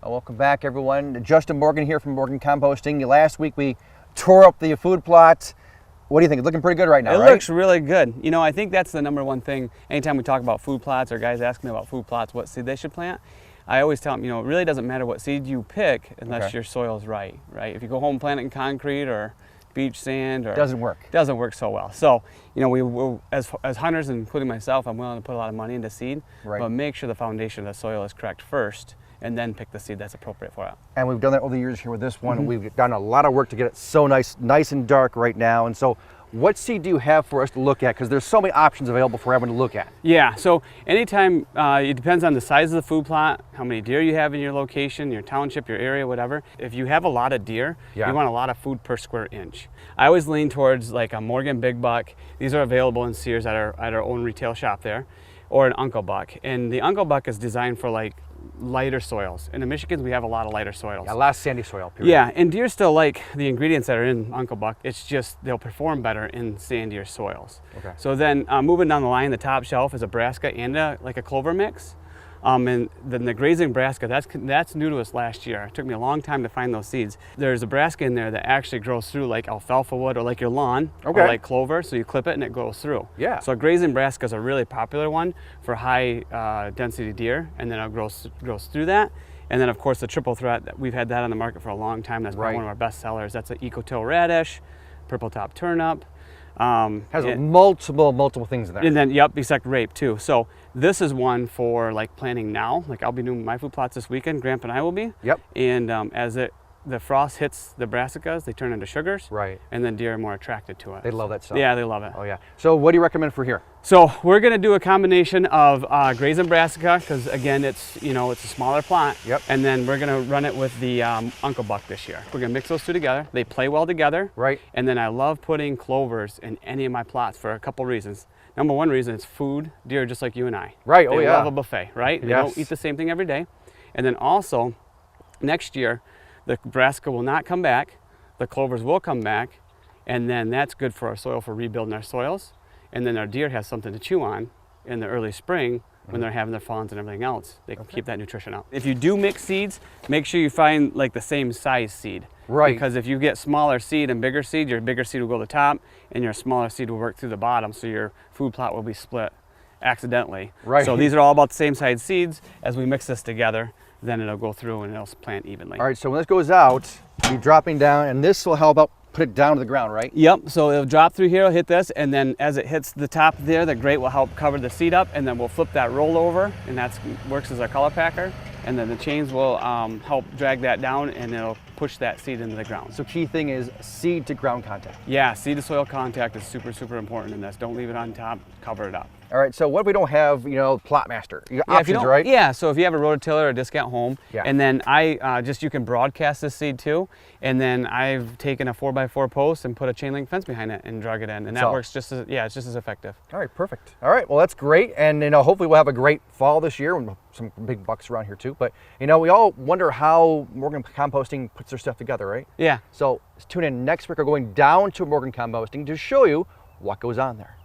Welcome back, everyone. Justin Morgan here from Morgan Composting. Last week we tore up the food plot. What do you think? It's looking pretty good right now, right? It looks really good. You know, I think that's the number one thing. Anytime we talk about food plots or guys ask me about food plots, what seed they should plant, I always tell them, you know, it really doesn't matter what seed you pick unless your soil's right? If you go home and plant it in concrete or beach sand, or doesn't work so well. So, you know, we as hunters, including myself, I'm willing to put a lot of money into seed, but make sure the foundation of the soil is correct first, and then pick the seed that's appropriate for it. And we've done that over the years here with this one. We've done a lot of work to get it so nice and dark right now. And so what seed do you have for us to look at? Because there's so many options available for everyone to look at. Yeah, so anytime, it depends on the size of the food plot, how many deer you have in your location, your township, your area, whatever. If you have a lot of deer, you want a lot of food per square inch. I always lean towards like a Morgan Big Buck. These are available in Sears at our own retail shop there, or an Uncle Buck. And the Uncle Buck is designed for like lighter soils. In the Michigans, we have a lot of lighter soils. A lot of sandy soil, period. Yeah, and deer still like the ingredients that are in Uncle Buck. It's just they'll perform better in sandier soils. Okay. So then moving down the line, the top shelf is a brassica and like a clover mix. And then the grazing brassica, that's new to us last year. It took me a long time to find those seeds. There's a brassica in there that actually grows through like alfalfa wood or like your lawn, or like clover, so you clip it and it goes through. Yeah. So a grazing brassica is a really popular one for high density deer, and then it grows through that. And then of course the triple threat, we've had that on the market for a long time. That's probably one of our best sellers. That's an Eco-Till radish, purple top turnip. Has multiple things in there. And then, except rape too. So this is one for like planting now. Like I'll be doing my food plots this weekend, Grandpa and I will be. Yep. And as the frost hits the brassicas, they turn into sugars. Right. And then deer are more attracted to it. They love that stuff. Yeah, they love it. Oh yeah. So what do you recommend for here? So we're gonna do a combination of grazing brassica, because again, it's a smaller plot. Yep. And then we're gonna run it with the Uncle Buck this year. We're gonna mix those two together. They play well together. Right. And then I love putting clovers in any of my plots for a couple reasons. Number one reason, it's food. Deer are just like you and I. Right. They love a buffet, right? They don't eat the same thing every day. And then also, next year, the brassica will not come back. The clovers will come back, and then that's good for our soil, for rebuilding our soils. And then our deer has something to chew on in the early spring when they're having their fawns and everything else. They can keep that nutrition up. If you do mix seeds, make sure you find like the same size seed. Right. Because if you get smaller seed and bigger seed, your bigger seed will go to the top, and your smaller seed will work through the bottom, so your food plot will be split accidentally. Right. So these are all about the same size seeds. As we mix this together, then it'll go through and it'll plant evenly. All right, so when this goes out, you'll be dropping down, and this will help out put it down to the ground, right? Yep, so it'll drop through here, it'll hit this, and then as it hits the top there, the grate will help cover the seed up, and then we'll flip that roll over, and that works as our color packer. And then the chains will help drag that down, and it'll push that seed into the ground. So key thing is seed to ground contact. Yeah, seed to soil contact is super important in this. Don't leave it on top, cover it up. All right, so what if we don't have, Plotmaster? You got options, right? Yeah, so if you have a rototiller or a discount home, Yeah. and then you can broadcast this seed too, and then I've taken a 4x4 post and put a chain link fence behind it and drug it in, and that works just as, it's just as effective. All right, perfect. All right, well, that's great, and hopefully we'll have a great fall this year, and some big bucks around here too, but we all wonder how Morgan Composting puts their stuff together, right? Yeah. So tune in next week. We're going down to Morgan Composting to show you what goes on there.